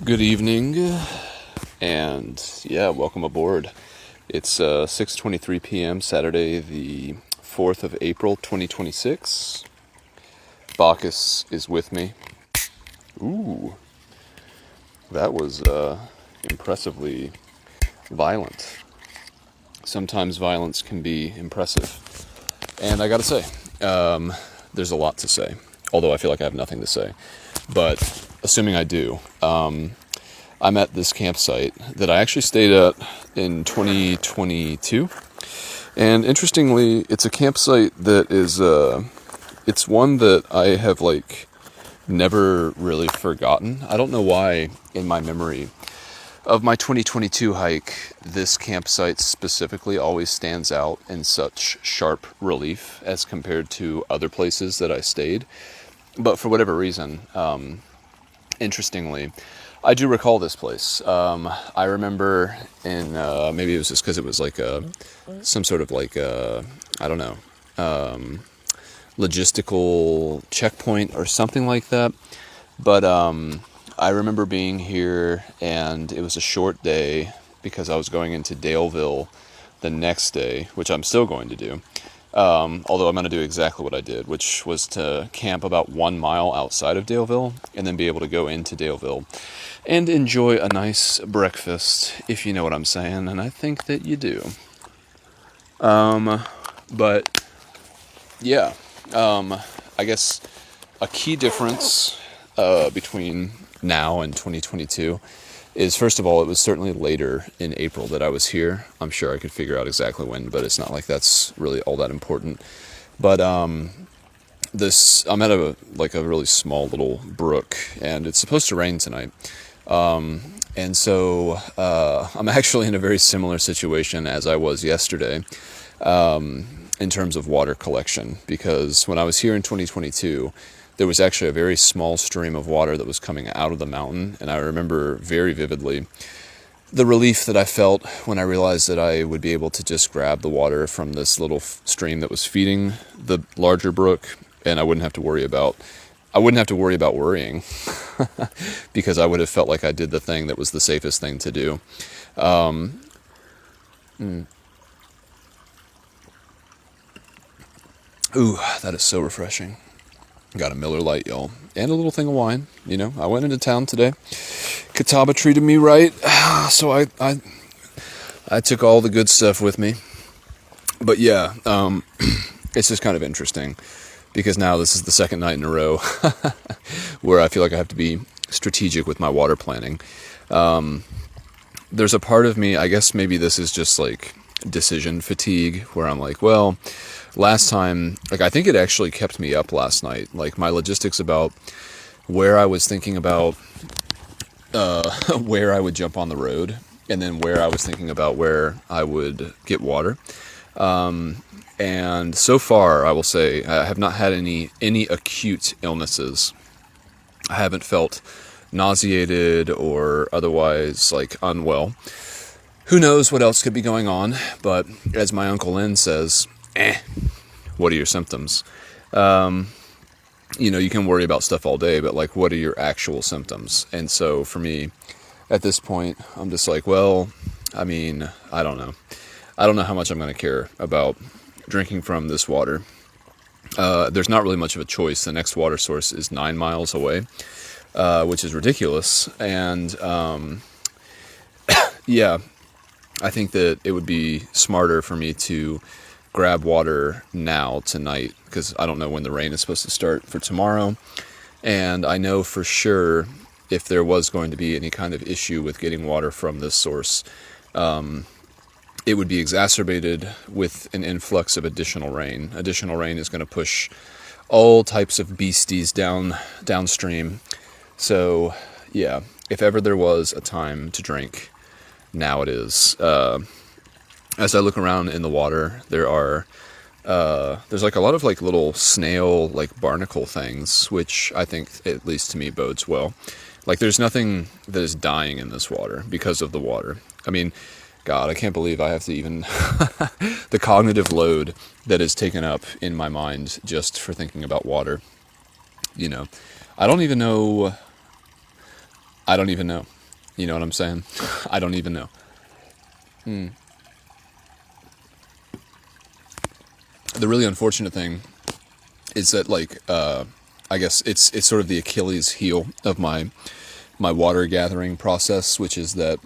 Good evening, and yeah, welcome aboard. It's 6:23 p.m. Saturday, the 4th of April, 2026. Bacchus is with me. Ooh, that was impressively violent. Sometimes violence can be impressive, and I gotta say, there's a lot to say. Although I feel like I have nothing to say, but assuming I do. I'm at this campsite that I actually stayed at in 2022. And interestingly, it's a campsite that is, it's one that I have, never really forgotten. I don't know why in my memory of my 2022 hike, this campsite specifically always stands out in such sharp relief as compared to other places that I stayed. But for whatever reason, interestingly, I do recall this place. I remember in, maybe it was just because it was some sort of I don't know, logistical checkpoint or something like that. But I remember being here, and it was a short day because I was going into Daleville the next day, which I'm still going to do. Although I'm going to do exactly what I did, which was to camp about 1 mile outside of Daleville and then be able to go into Daleville and enjoy a nice breakfast, if you know what I'm saying, and I think that you do. But yeah, I guess a key difference between now and 2022 is, first of all, it was certainly later in April that I was here. I'm sure I could figure out exactly when, but it's not like that's really all that important. But I'm at a really small little brook, and it's supposed to rain tonight. And so I'm actually in a very similar situation as I was yesterday in terms of water collection, because when I was here in 2022, there was actually a very small stream of water that was coming out of the mountain, and I remember very vividly the relief that I felt when I realized that I would be able to just grab the water from this little stream that was feeding the larger brook, and I wouldn't have to worry about worrying because I would have felt like I did the thing that was the safest thing to do. Ooh, that is so refreshing. Got a Miller Lite, y'all, and a little thing of wine. You know, I went into town today. Catawba treated me right, so I took all the good stuff with me. But yeah, it's just kind of interesting because now this is the second night in a row where I feel like I have to be strategic with my water planning. There's a part of me, I guess maybe this is just like decision fatigue, where I'm like, well, last time, I think it actually kept me up last night. Like, my logistics about where I was thinking about where I would jump on the road, and then where I was thinking about where I would get water. And so far, I will say, I have not had any acute illnesses. I haven't felt nauseated or otherwise unwell. Who knows what else could be going on, but as my Uncle Lynn says, what are your symptoms? You can worry about stuff all day, but what are your actual symptoms? And so for me, at this point, I'm just well, I don't know. I don't know how much I'm going to care about drinking from this water. There's not really much of a choice. The next water source is 9 miles away, which is ridiculous. And yeah, I think that it would be smarter for me to grab water now, tonight, because I don't know when the rain is supposed to start for tomorrow. And I know for sure if there was going to be any kind of issue with getting water from this source, it would be exacerbated with an influx of additional rain. Additional rain is going to push all types of beasties downstream. So, yeah, if ever there was a time to drink, now it is. As I look around in the water, there's a lot of little snail, barnacle things, which I think, at least to me, bodes well. There's nothing that is dying in this water because of the water. God, I can't believe I have to even the cognitive load that is taken up in my mind just for thinking about water. I don't even know I don't even know. You know what I'm saying? I don't even know. The really unfortunate thing is that, like, I guess it's sort of the Achilles heel of my water gathering process, which is that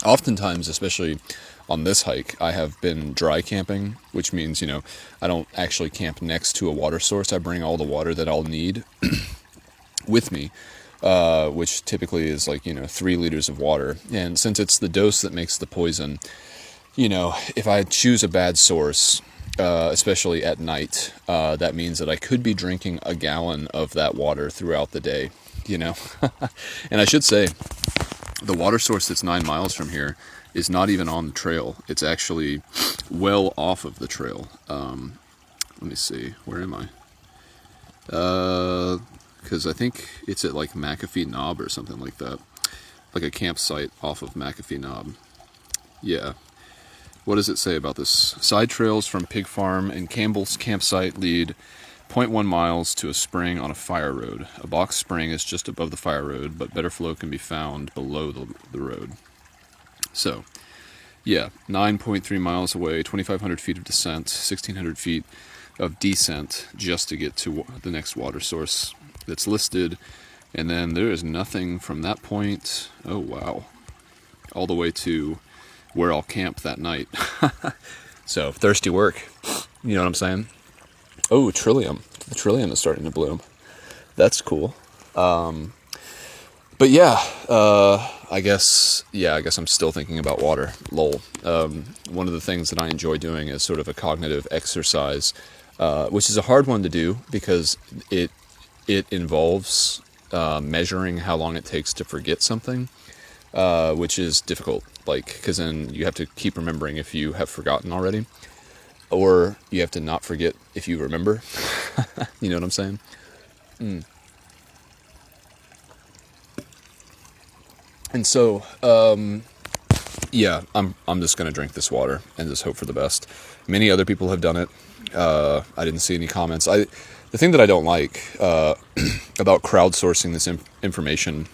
oftentimes, especially on this hike, I have been dry camping, which means, I don't actually camp next to a water source. I bring all the water that I'll need with me, which typically is like, 3 liters of water. And since it's the dose that makes the poison, if I choose a bad source, especially at night, that means that I could be drinking a gallon of that water throughout the day, And I should say, the water source that's 9 miles from here is not even on the trail. It's actually well off of the trail. Let me see, where am I? Because I think it's at like McAfee Knob or something like that. Like a campsite off of McAfee Knob. Yeah. What does it say about this? Side trails from Pig Farm and Campbell's campsite lead 0.1 miles to a spring on a fire road. A box spring is just above the fire road, but better flow can be found below the road. So, yeah, 9.3 miles away, 2,500 feet of descent, 1,600 feet of descent just to get to the next water source that's listed. And then there is nothing from that point, oh wow, all the way to where I'll camp that night. So, thirsty work. You know what I'm saying? Oh, trillium. The trillium is starting to bloom. That's cool. But yeah, I guess I'm still thinking about water. Lol. One of the things that I enjoy doing is sort of a cognitive exercise, which is a hard one to do because it involves measuring how long it takes to forget something, which is difficult. Like, because then you have to keep remembering if you have forgotten already, or you have to not forget if you remember. You know what I'm saying? And so, yeah, I'm just gonna drink this water and just hope for the best. Many other people have done it. I didn't see any comments. The thing that I don't like about crowdsourcing this information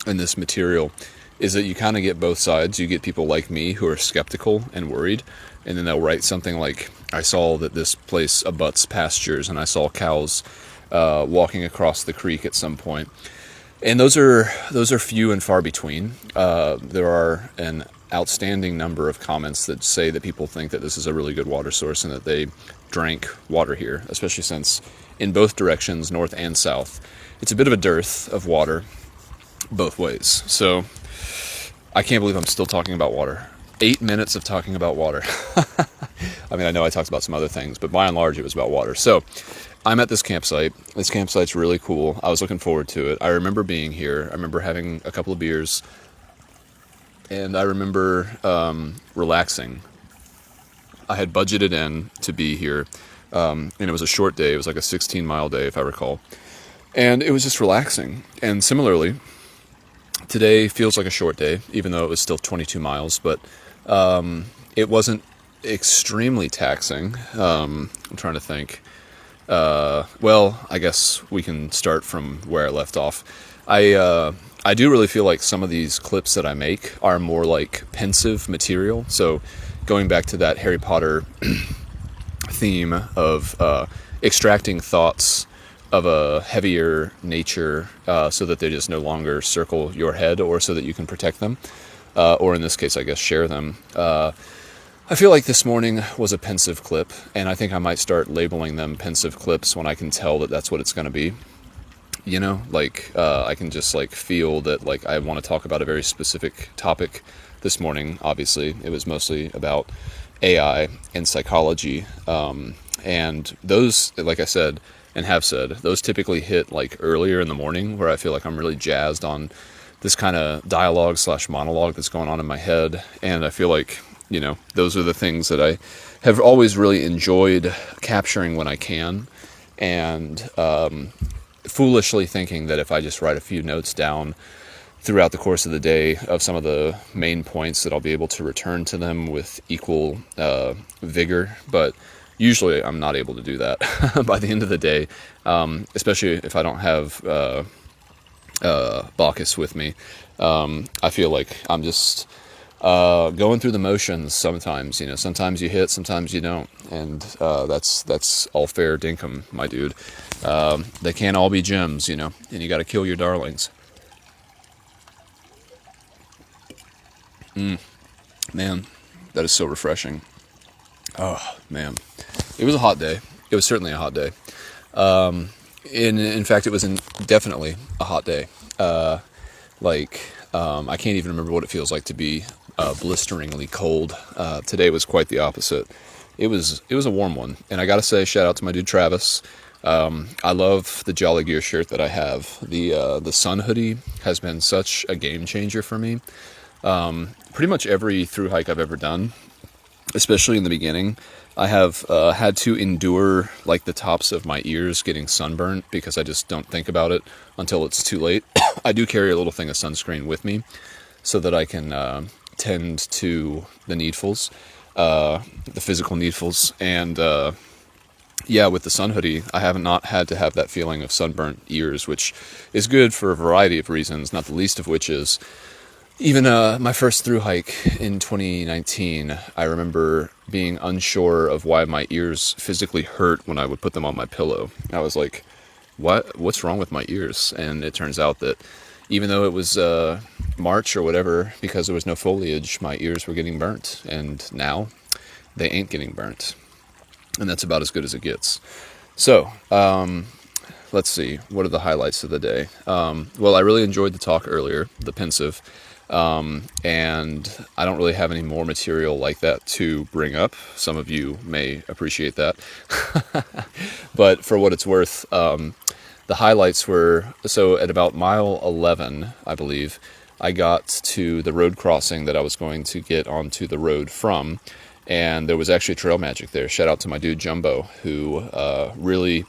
and this material is that you kind of get both sides. You get people like me who are skeptical and worried, and then they'll write something like, I saw that this place abuts pastures, and I saw cows walking across the creek at some point. And those are few and far between. There are an outstanding number of comments that say that people think that this is a really good water source and that they drank water here, especially since in both directions, north and south, it's a bit of a dearth of water both ways. So I can't believe I'm still talking about water. 8 minutes of talking about water. I mean, I know I talked about some other things, but by and large, it was about water. So I'm at this campsite. This campsite's really cool. I was looking forward to it. I remember being here. I remember having a couple of beers. And I remember relaxing. I had budgeted in to be here. And it was a short day. It was like a 16-mile day, if I recall. And it was just relaxing. And similarly, today feels like a short day, even though it was still 22 miles. But it wasn't extremely taxing. I'm trying to think. Well, I guess we can start from where I left off. I do really feel like some of these clips that I make are more like pensive material. So going back to that Harry Potter theme of extracting thoughts of a heavier nature so that they just no longer circle your head, or so that you can protect them, or in this case, I guess, share them. I feel like this morning was a pensive clip, and I think I might start labeling them pensive clips when I can tell that that's what it's going to be. You know, like I can just like feel that like I want to talk about a very specific topic this morning. Obviously, it was mostly about AI and psychology, and those, like I said and have said, those typically hit like earlier in the morning, where I feel like I'm really jazzed on this kind of dialogue / monologue that's going on in my head, and I feel like, you know, those are the things that I have always really enjoyed capturing when I can, and foolishly thinking that if I just write a few notes down throughout the course of the day of some of the main points, that I'll be able to return to them with equal vigor. But usually I'm not able to do that by the end of the day, especially if I don't have Bacchus with me. I feel like I'm just going through the motions sometimes. Sometimes you hit, sometimes you don't, and that's all fair dinkum, my dude. They can't all be gems, and you got to kill your darlings. Man, that is so refreshing. Oh man, it was a hot day. It was certainly a hot day. In fact, it was definitely a hot day. I can't even remember what it feels like to be blisteringly cold. Today was quite the opposite. It was a warm one, and I gotta say, shout out to my dude Travis. I love the Jolly Gear shirt that I have. The sun hoodie has been such a game changer for me. Pretty much every thru hike I've ever done, especially in the beginning, I have had to endure like the tops of my ears getting sunburnt because I just don't think about it until it's too late. I do carry a little thing of sunscreen with me so that I can tend to the needfuls, the physical needfuls, and yeah, with the sun hoodie, I have not had to have that feeling of sunburnt ears, which is good for a variety of reasons, not the least of which is even my first thru hike in 2019, I remember being unsure of why my ears physically hurt when I would put them on my pillow. I was like, what's wrong with my ears? And it turns out that even though it was March or whatever, because there was no foliage, my ears were getting burnt. And now they ain't getting burnt. And that's about as good as it gets. So, let's see. What are the highlights of the day? Well, I really enjoyed the talk earlier, the pensive. And I don't really have any more material like that to bring up. Some of you may appreciate that. But for what it's worth, the highlights were, so at about mile 11, I believe, I got to the road crossing that I was going to get onto the road from, and there was actually trail magic there. Shout out to my dude Jumbo, who really,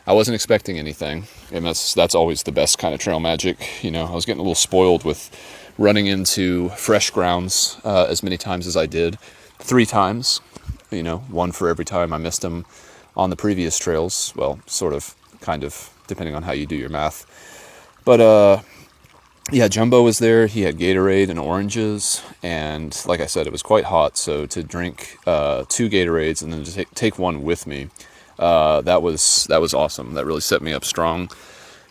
I wasn't expecting anything, and that's always the best kind of trail magic. I was getting a little spoiled with running into fresh grounds as many times as I did. 3 times, one for every time I missed them on the previous trails. Well, sort of, kind of, depending on how you do your math. But yeah, Jumbo was there. He had Gatorade and oranges, and like I said, it was quite hot, so to drink 2 Gatorades and then to take one with me, that was awesome. That really set me up strong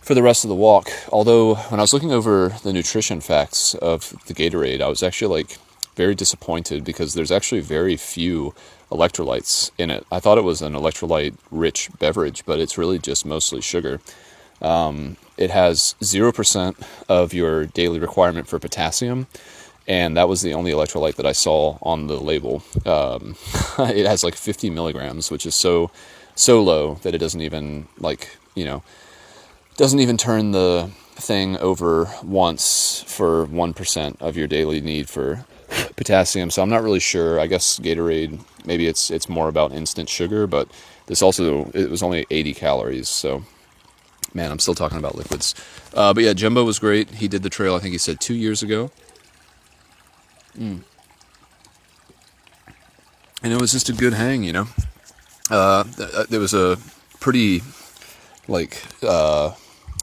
for the rest of the walk. Although when I was looking over the nutrition facts of the Gatorade, I was actually very disappointed because there's actually very few electrolytes in it. I thought it was an electrolyte rich beverage, but it's really just mostly sugar. It has 0% of your daily requirement for potassium, and that was the only electrolyte that I saw on the label. It has 50 milligrams, which is so low that it doesn't even doesn't even turn the thing over once for 1% of your daily need for potassium. So I'm not really sure. I guess Gatorade, maybe it's more about instant sugar, but it was only 80 calories. So, man, I'm still talking about liquids. But yeah, Jumbo was great. He did the trail, I think he said 2 years ago. And it was just a good hang, There was a pretty,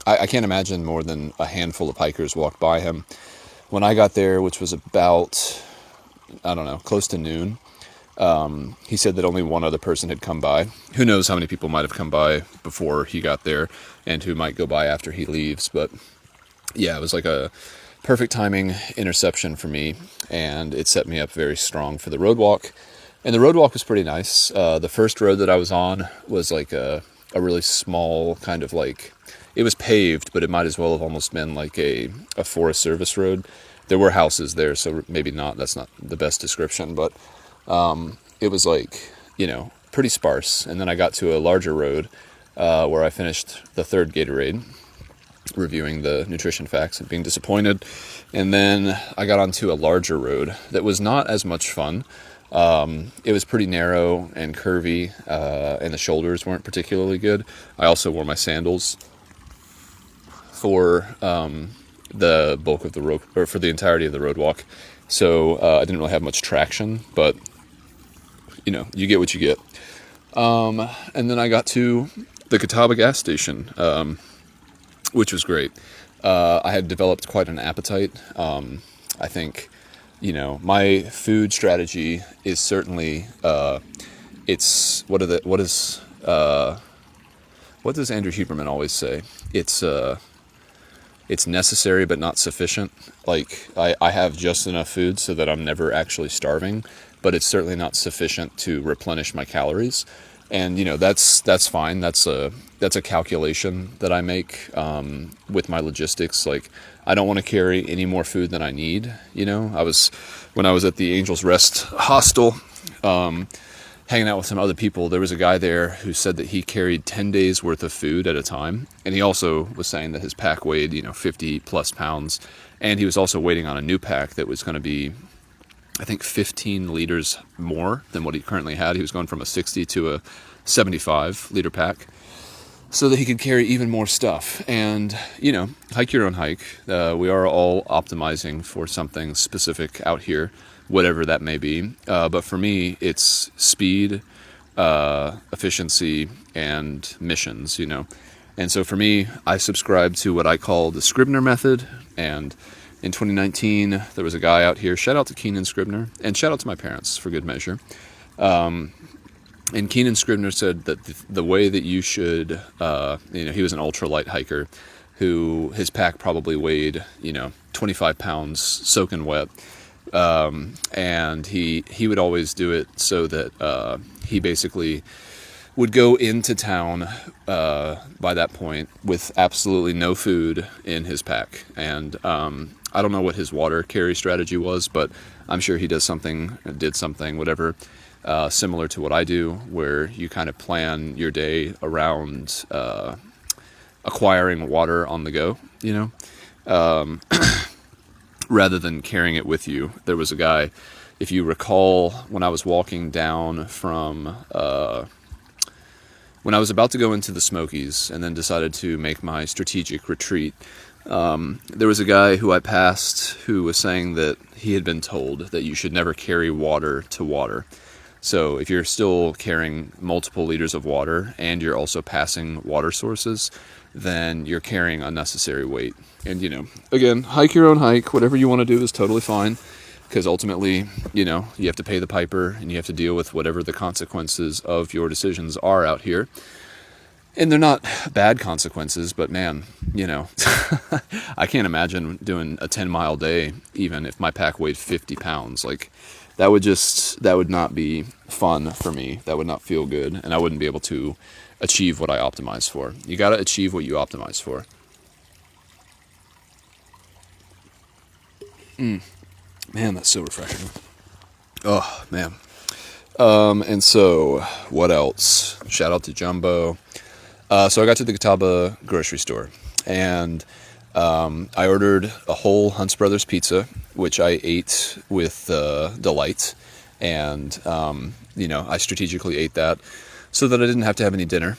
I can't imagine more than a handful of hikers walked by him. When I got there, which was about, I don't know, close to noon, he said that only one other person had come by. Who knows how many people might have come by before he got there and who might go by after he leaves. But yeah, it was like a perfect timing interception for me, and it set me up very strong for the road walk. And the road walk was pretty nice. The first road that I was on was a really small kind of it was paved, but it might as well have almost been a Forest Service road. There were houses there, so maybe not. That's not the best description, but it was pretty sparse. And then I got to a larger road where I finished the 3rd Gatorade, reviewing the nutrition facts and being disappointed. And then I got onto a larger road that was not as much fun. It was pretty narrow and curvy, and the shoulders weren't particularly good. I also wore my sandals for the bulk of the road, or for the entirety of the road walk. So I didn't really have much traction, but you get what you get. And then I got to the Catawba gas station, which was great. I had developed quite an appetite. I think, my food strategy is certainly, what does Andrew Huberman always say? It's necessary but not sufficient. Like, I have just enough food so that I'm never actually starving, but it's certainly not sufficient to replenish my calories. And that's fine. That's a calculation that I make with my logistics. Like, I don't want to carry any more food than I need. When I was at the Angels Rest hostel, hanging out with some other people, there was a guy there who said that he carried 10 days worth of food at a time. And he also was saying that his pack weighed 50 plus pounds, and he was also waiting on a new pack that was going to be, I think, 15 liters more than what he currently had. He was going from a 60 to a 75 liter pack so that he could carry even more stuff. And, hike your own hike. We are all optimizing for something specific out here, whatever that may be. But for me, it's speed, efficiency, and missions, And so for me, I subscribe to what I call the Scribner method. And in 2019, there was a guy out here, shout out to Keenan Scribner, and shout out to my parents for good measure. And Keenan Scribner said that the way that you should, he was an ultralight hiker who his pack probably weighed, 25 pounds soaking wet. And he would always do it so that he basically would go into town by that point with absolutely no food in his pack. And I don't know what his water carry strategy was, but I'm sure he did something, whatever, similar to what I do, where you kind of plan your day around acquiring water on the go, rather than carrying it with you. There was a guy, if you recall, when I was walking down from, when I was about to go into the Smokies and then decided to make my strategic retreat, there was a guy who I passed who was saying that he had been told that you should never carry water to water. So if you're still carrying multiple liters of water and you're also passing water sources, then you're carrying unnecessary weight. And, again, hike your own hike. Whatever you want to do is totally fine, because ultimately, you have to pay the piper and you have to deal with whatever the consequences of your decisions are out here. And they're not bad consequences, but man, I can't imagine doing a 10-mile day, even if my pack weighed 50 pounds. Like, that would not be fun for me. That would not feel good, and I wouldn't be able to achieve what I optimize for. You got to achieve what you optimize for. Man, that's so refreshing. Oh, man. And so, what else? Shout out to Jumbo. So I got to the Catawba grocery store, and I ordered a whole Hunt's Brothers pizza, which I ate with delight. And, I strategically ate that so that I didn't have to have any dinner.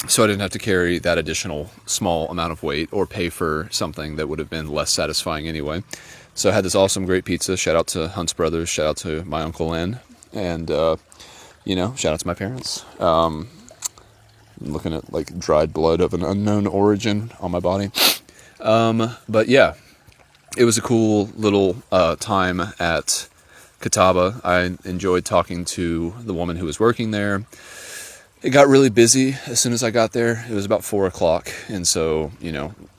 So I didn't have to carry that additional small amount of weight or pay for something that would have been less satisfying anyway. So I had this awesome, great pizza. Shout out to Hunt's Brothers. Shout out to my Uncle Len. And, shout out to my parents. I'm looking at like dried blood of an unknown origin on my body. But yeah, it was a cool little time at Catawba. I enjoyed talking to the woman who was working there. It got really busy as soon as I got there. It was about 4 o'clock, and so,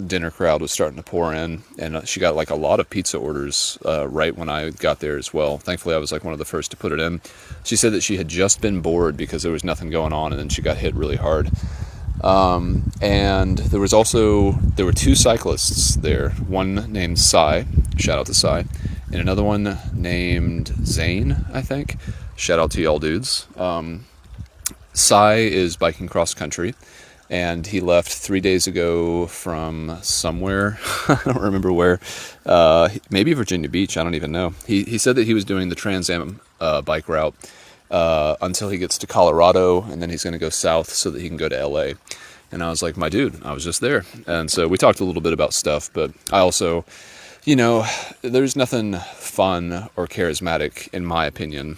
dinner crowd was starting to pour in, and she got like a lot of pizza orders right when I got there as well. Thankfully, I was like one of the first to put it in. She said that she had just been bored because there was nothing going on, and then she got hit really hard. And there were 2 cyclists there, one named Cy, shout out to Cy, and another one named Zane, I think. Shout out to y'all dudes. Cy is biking cross country, and he left 3 days ago from somewhere. I don't remember where. Maybe Virginia Beach. I don't even know. He said that he was doing the Trans Am bike route until he gets to Colorado, and then he's going to go south so that he can go to LA. And I was like, my dude, I was just there. And so we talked a little bit about stuff, but I also, there's nothing fun or charismatic, in my opinion,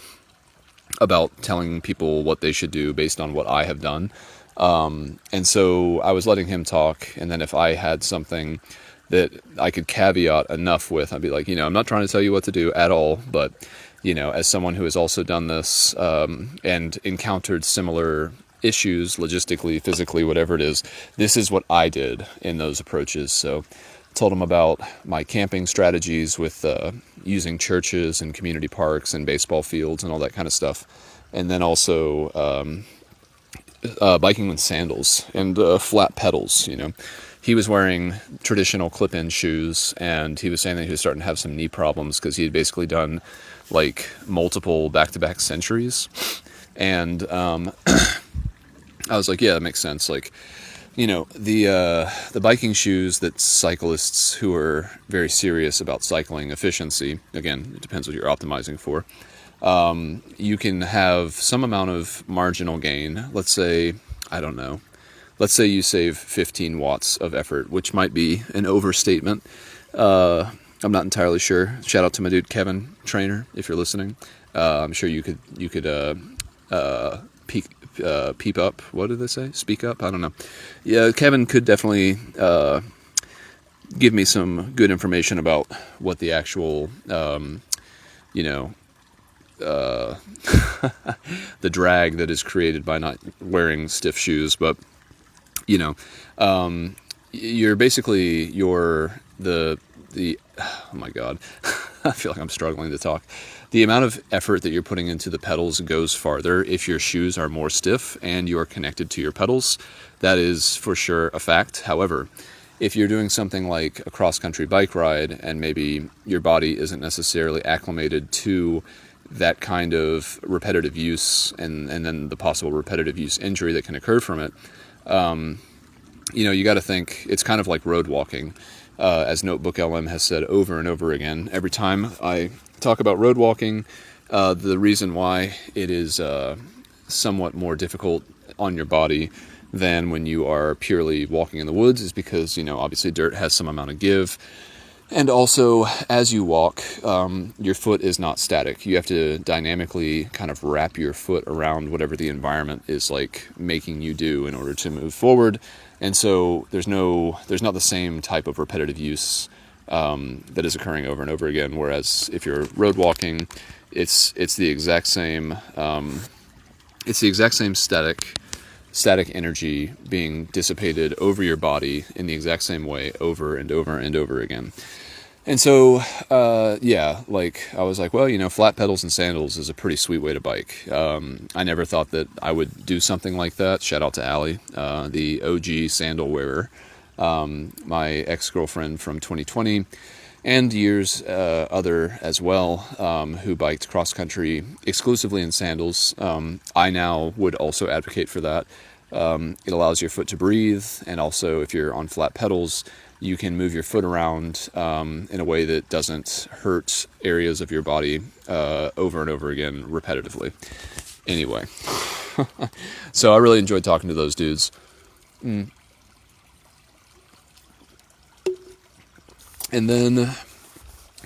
about telling people what they should do based on what I have done. And so I was letting him talk, and then if I had something that I could caveat enough with. I'd be like, I'm not trying to tell you what to do at all, but, as someone who has also done this and encountered similar issues, logistically, physically, whatever it is, this is what I did in those approaches. So told them about my camping strategies with using churches and community parks and baseball fields and all that kind of stuff. And then also biking with sandals and flat pedals. He was wearing traditional clip-in shoes, and he was saying that he was starting to have some knee problems because he had basically done like multiple back-to-back centuries. And I was like, yeah, that makes sense. Like, the biking shoes that cyclists who are very serious about cycling efficiency, again, it depends what you're optimizing for, you can have some amount of marginal gain. Let's say, I don't know, let's say you save 15 watts of effort, which might be an overstatement. I'm not entirely sure. Shout out to my dude Kevin, trainer, if you're listening. I'm sure you could peep up. What did they say? Speak up? I don't know. Yeah, Kevin could definitely give me some good information about what the actual, the drag that is created by not wearing stiff shoes. But, you're basically, oh my God, I feel like I'm struggling to talk. The amount of effort that you're putting into the pedals goes farther if your shoes are more stiff and you're connected to your pedals. That is for sure a fact. However, if you're doing something like a cross-country bike ride and maybe your body isn't necessarily acclimated to that kind of repetitive use and then the possible repetitive use injury that can occur from it, you got to think it's kind of like road walking. As Notebook LM has said over and over again, every time I talk about road walking, the reason why it is somewhat more difficult on your body than when you are purely walking in the woods is because, obviously dirt has some amount of give. And also, as you walk, your foot is not static. You have to dynamically kind of wrap your foot around whatever the environment is like making you do in order to move forward. And so there's not the same type of repetitive use that is occurring over and over again. Whereas if you're road walking, it's the exact same static energy being dissipated over your body in the exact same way over and over and over again. And so, I was like, well, flat pedals and sandals is a pretty sweet way to bike. I never thought that I would do something like that. Shout out to Allie, the OG sandal wearer, my ex-girlfriend from 2020, and years other as well, who biked cross-country exclusively in sandals. I now would also advocate for that. It allows your foot to breathe, and also if you're on flat pedals, you can move your foot around in a way that doesn't hurt areas of your body over and over again repetitively. Anyway, so I really enjoyed talking to those dudes. And then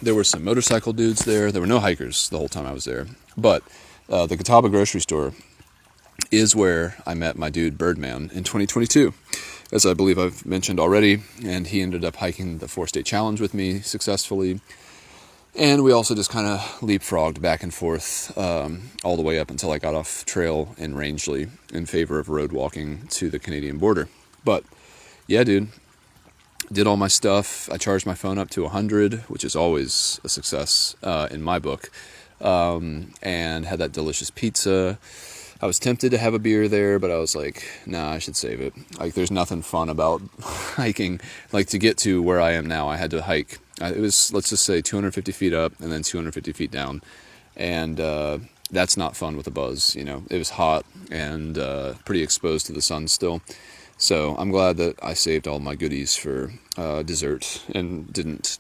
there were some motorcycle dudes there. There were no hikers the whole time I was there. But the Catawba grocery store is where I met my dude Birdman in 2022, as I believe I've mentioned already, and he ended up hiking the 4-state challenge with me successfully, and we also just kind of leapfrogged back and forth all the way up until I got off trail in Rangeley in favor of road walking to the Canadian border. But yeah, dude, did all my stuff. I charged my phone up to 100, which is always a success in my book, and had that delicious pizza. I was tempted to have a beer there, but I was like, nah, I should save it. Like, there's nothing fun about hiking. Like, to get to where I am now, I had to hike. It was, let's just say, 250 feet up and then 250 feet down. And that's not fun with a buzz, It was hot and pretty exposed to the sun still. So I'm glad that I saved all my goodies for dessert and didn't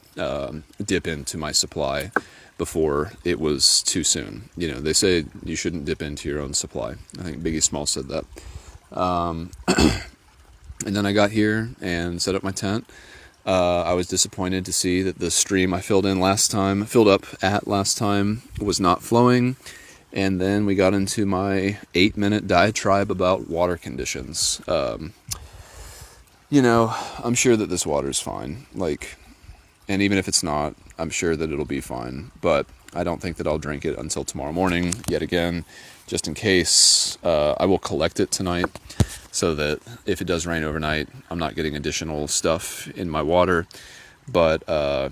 dip into my supply before it was too soon. They say you shouldn't dip into your own supply. I think Biggie Small said that. And then I got here and set up my tent. I was disappointed to see that the stream I filled up at last time was not flowing. And then we got into my 8-minute diatribe about water conditions. I'm sure that this water's fine. Like, and even if it's not, I'm sure that it'll be fine. But I don't think that I'll drink it until tomorrow morning, yet again, just in case. I will collect it tonight so that if it does rain overnight, I'm not getting additional stuff in my water. But I'm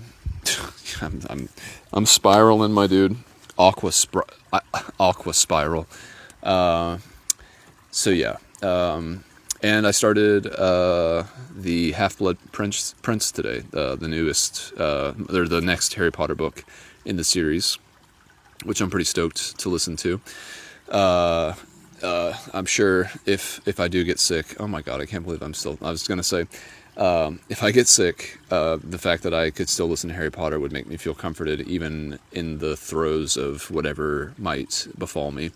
spiraling, my dude. Aqua spiral. So yeah. And I started the Half-Blood Prince today, the newest, or the next Harry Potter book in the series, which I'm pretty stoked to listen to. I'm sure if I do get sick, oh my god, I can't believe I was going to say, if I get sick, the fact that I could still listen to Harry Potter would make me feel comforted, even in the throes of whatever might befall me.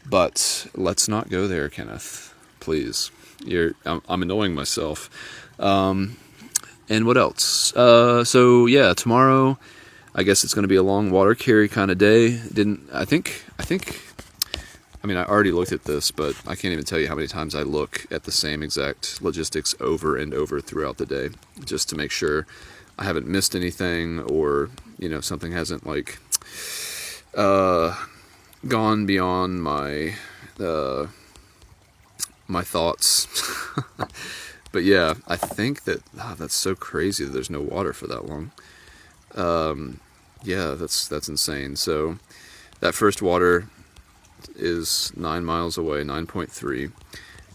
But let's not go there, Kenneth. Please. I'm annoying myself. And what else? So yeah, tomorrow, I guess it's going to be a long water carry kind of day. I already looked at this, but I can't even tell you how many times I look at the same exact logistics over and over throughout the day, just to make sure I haven't missed anything, or, something hasn't, gone beyond my thoughts. But yeah, I think that that's so crazy that there's no water for that long. Yeah, that's insane. So that first water is 9 miles away, 9.3,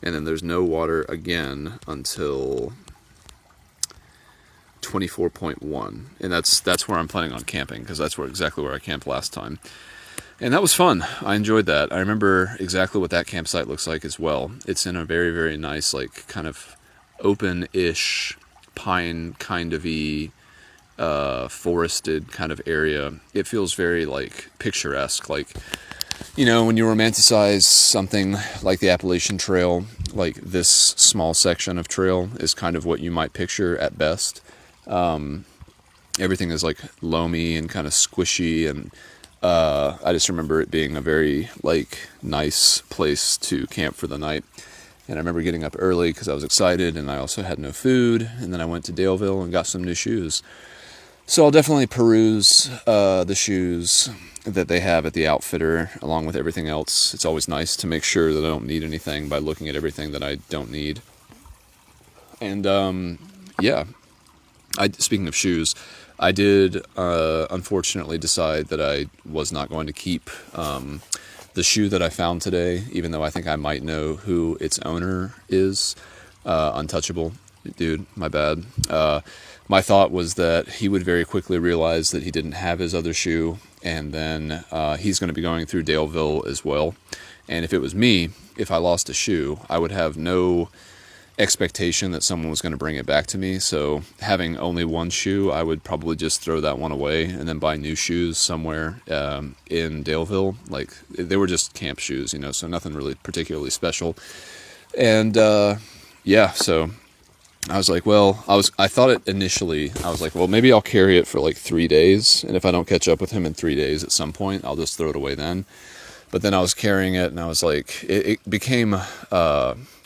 and then there's no water again until 24.1, and that's where I'm planning on camping, because that's exactly where I camped last time. And that was fun. I enjoyed that. I remember exactly what that campsite looks like as well. It's in a very, very nice, kind of open-ish, pine kind of-y, forested kind of area. It feels very, picturesque. When you romanticize something like the Appalachian Trail, this small section of trail is kind of what you might picture at best. Everything is, loamy and kind of squishy, and I just remember it being a very, nice place to camp for the night. And I remember getting up early because I was excited, and I also had no food. And then I went to Daleville and got some new shoes. So I'll definitely peruse the shoes that they have at the outfitter, along with everything else. It's always nice to make sure that I don't need anything by looking at everything that I don't need. And, yeah. Speaking of shoes, I did unfortunately decide that I was not going to keep the shoe that I found today, even though I think I might know who its owner is. Untouchable. Dude, my bad. My thought was that he would very quickly realize that he didn't have his other shoe, and then he's going to be going through Daleville as well. And if it was me, if I lost a shoe, I would have no expectation that someone was going to bring it back to me. So having only one shoe, I would probably just throw that one away and then buy new shoes somewhere in Daleville. They were just camp shoes, so nothing really particularly special. And yeah, so I was like, I thought it initially, I was like, well, maybe I'll carry it for 3 days, and if I don't catch up with him in 3 days at some point, I'll just throw it away then. But then I was carrying it, and I was like, it became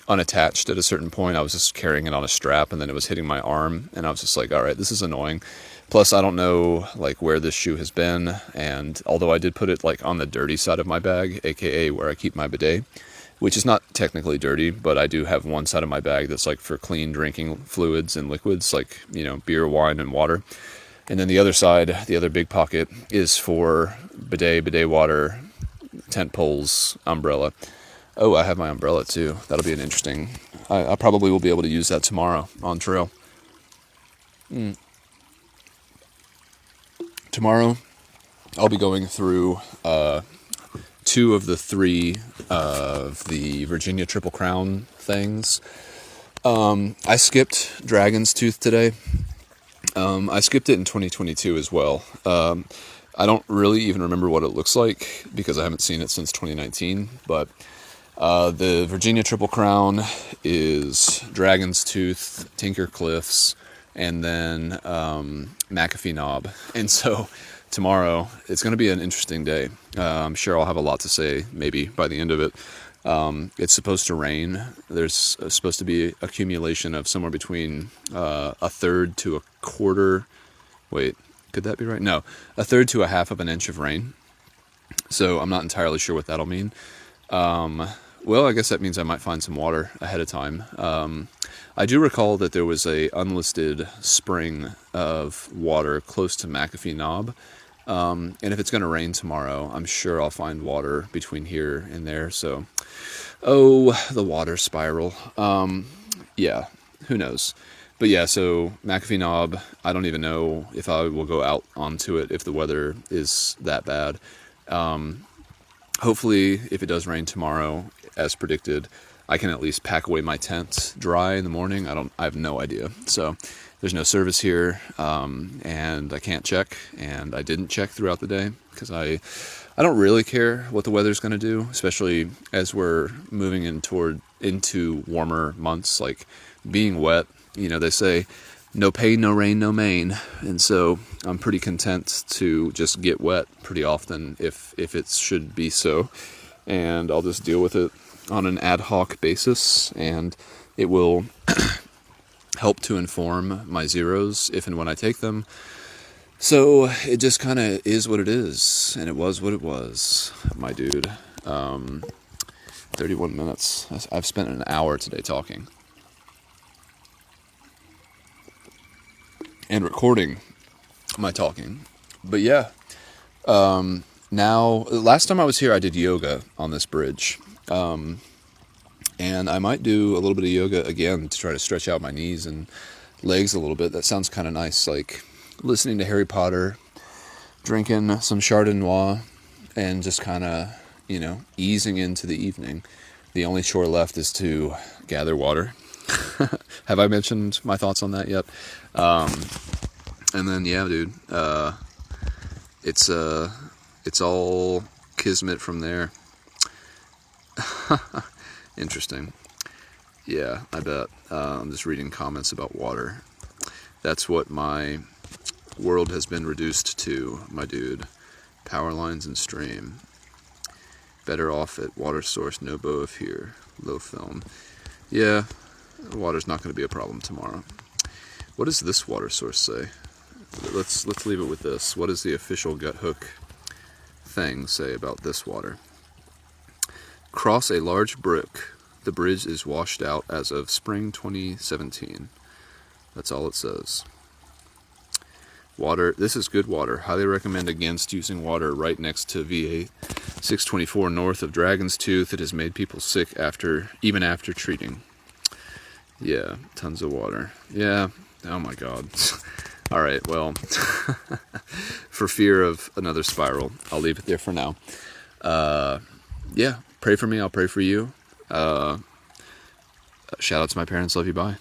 unattached at a certain point. I was just carrying it on a strap, and then it was hitting my arm, and I was just like, all right, this is annoying. Plus, I don't know where this shoe has been, and although I did put it on the dirty side of my bag, aka where I keep my bidet, which is not technically dirty, but I do have one side of my bag that's for clean drinking fluids and liquids, beer, wine, and water. And then the other side, the other big pocket, is for bidet water, tent poles, umbrella. Oh, I have my umbrella too. That'll be an interesting... I probably will be able to use that tomorrow on trail. Tomorrow, I'll be going through 2 of the 3 of the Virginia Triple Crown things. I skipped Dragon's Tooth today. I skipped it in 2022 as well. I don't really even remember what it looks like because I haven't seen it since 2019, but... the Virginia Triple Crown is Dragon's Tooth, Tinker Cliffs, and then McAfee Knob. And so tomorrow, it's going to be an interesting day. I'm sure I'll have a lot to say maybe by the end of it. It's supposed to rain. There's supposed to be accumulation of somewhere between a third to a quarter. Wait, could that be right? No, a third to a half of an inch of rain. So I'm not entirely sure what that'll mean. Well, I guess that means I might find some water ahead of time. I do recall that there was a unlisted spring of water close to McAfee Knob. And if it's going to rain tomorrow, I'm sure I'll find water between here and there. So, the water spiral. Yeah, who knows? But yeah, so McAfee Knob, I don't even know if I will go out onto it if the weather is that bad. Hopefully, if it does rain tomorrow, as predicted, I can at least pack away my tent dry in the morning. I have no idea. So there's no service here, and I can't check, and I didn't check throughout the day because I don't really care what the weather's going to do, especially as we're moving into warmer months. Like being wet, they say no pain, no rain, no main, and so I'm pretty content to just get wet pretty often if it should be so, and I'll just deal with it on an ad hoc basis, and it will help to inform my zeros if and when I take them. So it just kind of is what it is, and it was what it was, my dude. 31 minutes. I've spent an hour today talking and recording my talking. But yeah, now, last time I was here, I did yoga on this bridge. And I might do a little bit of yoga again to try to stretch out my knees and legs a little bit. That sounds kind of nice, like listening to Harry Potter, drinking some Chardonnay, and just kind of, easing into the evening. The only chore left is to gather water. Have I mentioned my thoughts on that yet? And then, yeah, dude, it's all Kismet from there. Interesting. Yeah, I bet. I'm just reading comments about water. That's what my world has been reduced to, my dude. Power lines and stream. Better off at water source, no BOF here. Low film. Yeah, water's not going to be a problem tomorrow. What does this water source say? Let's leave it with this. What does the official gut hook thing say about this water? Cross a large brook. The bridge is washed out as of spring 2017. That's all it says. Water. This is good water. Highly recommend against using water right next to VA 624 north of Dragon's Tooth. It has made people sick even after treating. Yeah, tons of water. Yeah. Oh my God. All right, well, for fear of another spiral, I'll leave it there for now. Yeah, pray for me, I'll pray for you. Shout out to my parents, love you, bye.